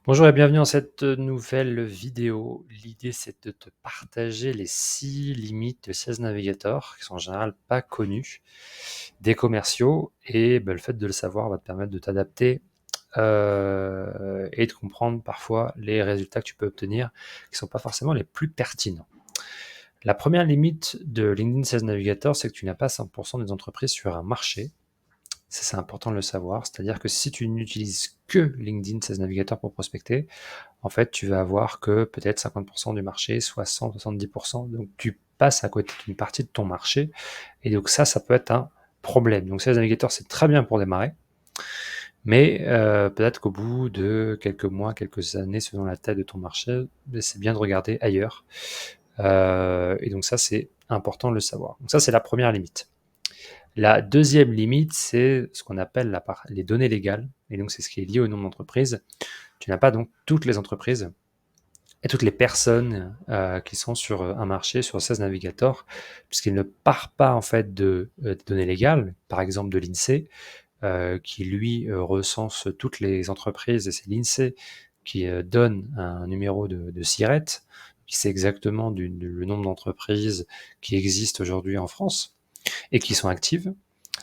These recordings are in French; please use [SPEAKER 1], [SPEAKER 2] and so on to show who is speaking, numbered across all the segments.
[SPEAKER 1] Bonjour et bienvenue dans cette nouvelle vidéo. L'idée, c'est de te partager les 6 limites de Sales Navigator qui sont en général pas connues des commerciaux et le fait de le savoir va te permettre de t'adapter et de comprendre parfois les résultats que tu peux obtenir qui sont pas forcément les plus pertinents. La première limite de LinkedIn Sales Navigator, c'est que tu n'as pas 100% des entreprises sur un marché. Ça, c'est important de le savoir. C'est-à-dire que si tu n'utilises que LinkedIn Sales Navigator pour prospecter, en fait, tu vas avoir que peut-être 50% du marché, 60-70%. Donc, tu passes à côté d'une partie de ton marché. Et donc, ça peut être un problème. Donc, Sales Navigator, c'est très bien pour démarrer. Mais peut-être qu'au bout de quelques mois, quelques années, selon la taille de ton marché, c'est bien de regarder ailleurs. Et donc, ça, c'est important de le savoir. Donc, ça, c'est la première limite. La deuxième limite, c'est ce qu'on appelle les données légales. Et donc, c'est ce qui est lié au nom d'entreprise. Tu n'as pas donc toutes les entreprises et toutes les personnes qui sont sur un marché, sur 16 Navigator, puisqu'il ne part pas en fait de données légales, par exemple de l'INSEE, qui lui recense toutes les entreprises, et c'est l'INSEE qui donne un numéro de SIRET, qui sait exactement le nombre d'entreprises qui existent aujourd'hui en France et qui sont actives.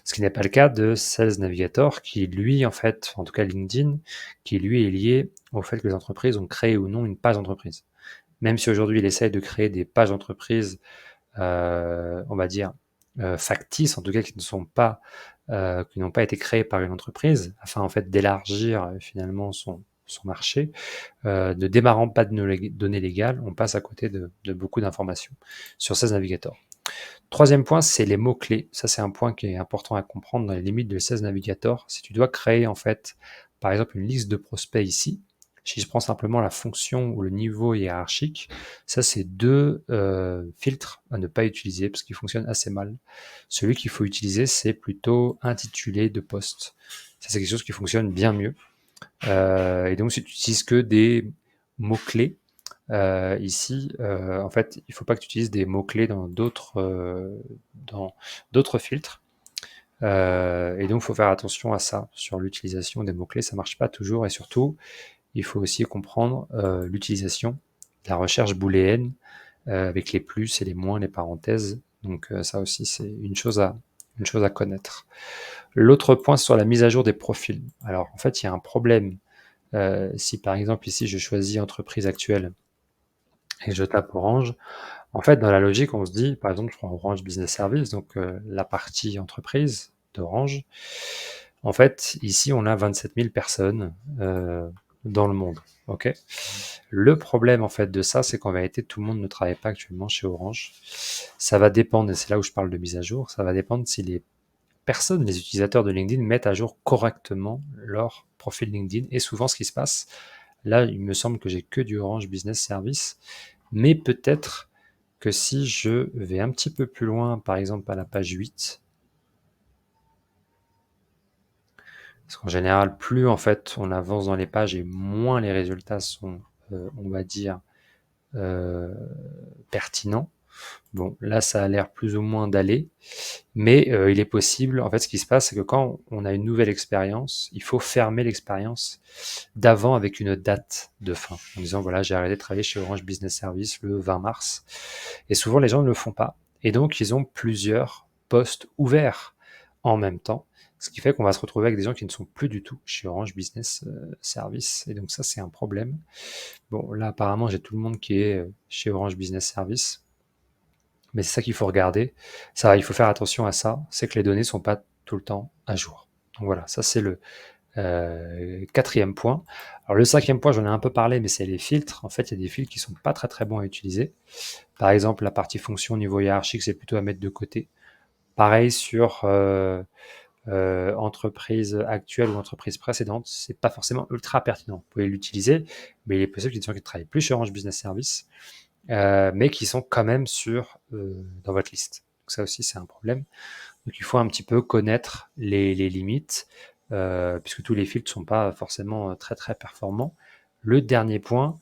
[SPEAKER 1] Ce qui n'est pas le cas de Sales Navigator, qui lui, en fait, en tout cas LinkedIn, qui lui est lié au fait que les entreprises ont créé ou non une page entreprise. Même si aujourd'hui il essaye de créer des pages d'entreprise, on va dire, factices, en tout cas qui n'ont pas été créées par une entreprise, afin en fait d'élargir finalement son marché. Ne démarrant pas de données légales, on passe à côté de beaucoup d'informations sur Sales Navigator. Troisième point, c'est les mots-clés. Ça, c'est un point qui est important à comprendre dans les limites de Sales Navigator. Si tu dois créer, en fait, par exemple, une liste de prospects ici, si je prends simplement la fonction ou le niveau hiérarchique, ça, c'est deux filtres à ne pas utiliser parce qu'ils fonctionnent assez mal. Celui qu'il faut utiliser, c'est plutôt intitulé de poste. Ça, c'est quelque chose qui fonctionne bien mieux. Et donc, si tu n'utilises que des mots-clés, ici, en fait, il ne faut pas que tu utilises des mots-clés dans d'autres filtres. Et donc, il faut faire attention à ça, sur l'utilisation des mots-clés. Ça ne marche pas toujours. Et surtout, il faut aussi comprendre l'utilisation de la recherche booléenne avec les plus et les moins, les parenthèses. Donc, ça aussi, c'est une chose à connaître. L'autre point, c'est sur la mise à jour des profils. Alors, en fait, il y a un problème. Si, par exemple, ici, je choisis entreprise actuelle et je tape Orange, en fait, dans la logique, on se dit, par exemple, je prends Orange Business Service, donc la partie entreprise d'Orange. En fait, ici, on a 27 000 personnes dans le monde. Ok. Le problème, en fait, de ça, c'est qu'en vérité, tout le monde ne travaille pas actuellement chez Orange. Ça va dépendre, et c'est là où je parle de mise à jour, ça va dépendre si les personnes, les utilisateurs de LinkedIn mettent à jour correctement leur profil LinkedIn. Et souvent, ce qui se passe, là, il me semble que j'ai que du Orange Business Service, mais peut-être que si je vais un petit peu plus loin, par exemple à la page 8, parce qu'en général, plus en fait on avance dans les pages et moins les résultats sont, on va dire, euh, pertinents. Bon, là, ça a l'air plus ou moins d'aller, mais il est possible, en fait, ce qui se passe, c'est que quand on a une nouvelle expérience, il faut fermer l'expérience d'avant avec une date de fin, en disant, voilà, j'ai arrêté de travailler chez Orange Business Service le 20 mars. Et souvent, les gens ne le font pas. Et donc, ils ont plusieurs postes ouverts en même temps, ce qui fait qu'on va se retrouver avec des gens qui ne sont plus du tout chez Orange Business Service. Et donc ça, c'est un problème. Bon, là, apparemment, j'ai tout le monde qui est chez Orange Business Service. Mais c'est ça qu'il faut regarder. Ça, il faut faire attention à ça. C'est que les données sont pas tout le temps à jour. Donc voilà, ça c'est le quatrième point. Alors le cinquième point, j'en ai un peu parlé, mais c'est les filtres. En fait, il y a des filtres qui sont pas très très bons à utiliser. Par exemple, la partie fonction au niveau hiérarchique, c'est plutôt à mettre de côté. Pareil sur entreprise actuelle ou entreprise précédente, c'est pas forcément ultra pertinent. Vous pouvez l'utiliser, mais il est possible qu'il y ait des gens qui ne travaillent plus chez Orange Business Service, mais qui sont quand même dans votre liste. Donc ça aussi, c'est un problème. Donc il faut un petit peu connaître les limites, puisque tous les filtres ne sont pas forcément très très performants. Le dernier point,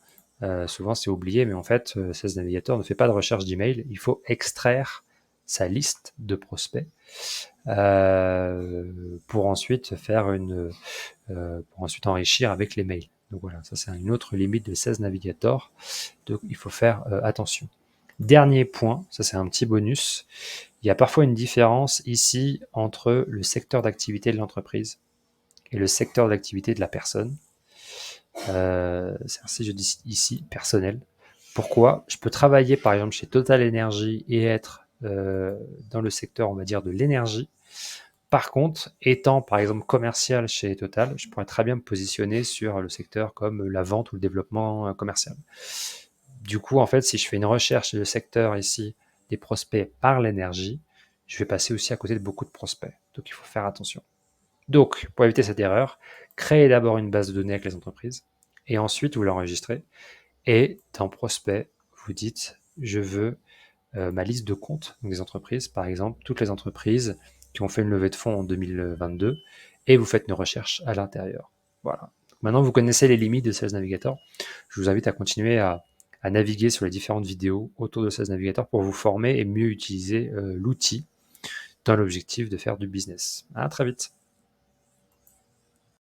[SPEAKER 1] souvent c'est oublié, mais en fait, Sales Navigator ne fait pas de recherche d'email. Il faut extraire sa liste de prospects pour ensuite pour ensuite enrichir avec les mails. Donc voilà, ça c'est une autre limite de Sales Navigator. Donc il faut faire attention. Dernier point, ça c'est un petit bonus. Il y a parfois une différence ici entre le secteur d'activité de l'entreprise et le secteur d'activité de la personne. C'est je dis ici personnel. Pourquoi? Je peux travailler par exemple chez Total Energy et être dans le secteur, on va dire, de l'énergie. Par contre, étant par exemple commercial chez Total, je pourrais très bien me positionner sur le secteur comme la vente ou le développement commercial. Du coup, en fait, si je fais une recherche de secteur ici des prospects par l'énergie, je vais passer aussi à côté de beaucoup de prospects. Donc, il faut faire attention. Donc, pour éviter cette erreur, créez d'abord une base de données avec les entreprises et ensuite vous l'enregistrez. Et dans prospect, vous dites je veux ma liste de comptes donc des entreprises, par exemple, toutes les entreprises qui ont fait une levée de fonds en 2022 et vous faites une recherche à l'intérieur. Voilà. Maintenant, vous connaissez les limites de Sales Navigator. Je vous invite à continuer à naviguer sur les différentes vidéos autour de Sales Navigator pour vous former et mieux utiliser l'outil dans l'objectif de faire du business. À très vite.